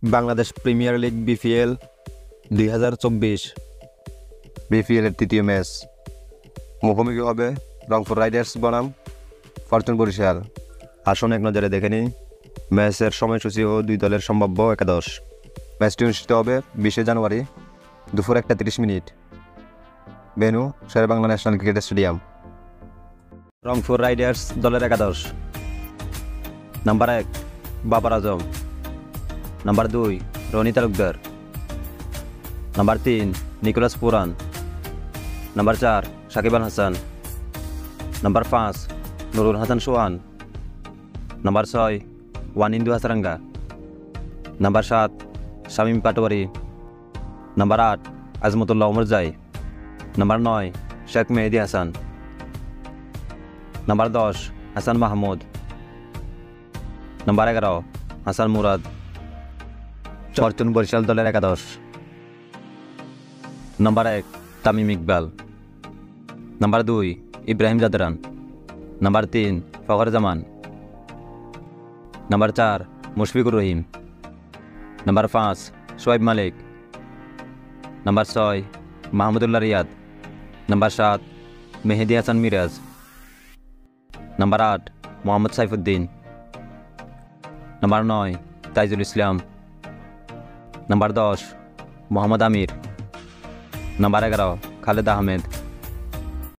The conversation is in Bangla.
বাংলাদেশ প্রিমিয়ার লিগ বিপিএল 2024 বিপিএলের তৃতীয় ম্যাচ মুখোমুখি হবে রংপুর রাইডার্স বনাম ফরচুন বরিশাল। আসুন এক নজরে দেখে নিই ম্যাচের সময়সূচি ও দুই দলের সম্ভাব্য একাদশ। ম্যাচটি অনুষ্ঠিত হবে 20 জানুয়ারি দুপুর 1:30। Venue Sher-e-Bangla national cricket stadium. Rangpur riders দলের একাদশ: number 1 Babar Azam, number 2 Rony Talukdar, number 3 Nicholas Pooran, number 4 Shakib Al Hasan, number 5 Nurul Hasan Sohan, number 6 Wanindu Hasaranga, number 7 Shamim Patwari, number 8 Azmatullah Omarzai, number 9 Sheikh Mehedi Hasan, number 10 Hasan Mahmud, number 11 Hasan Murad. Fortune Barishal দলের একাদশ: number 1 Tamim Iqbal, number 2 Ibrahim Zadran, number 3 Fakhar Zaman, number 4 Mushfiqur Rahim, number 5 Shoaib Malik, number 6 Mahmudullah Riyad, number 7 Mehidy Hasan Miraz, number 8 Mohammad Saifuddin, number 9 Taijul Islam, number 10 Mohammad Amir, number 11 Khaled Ahmed.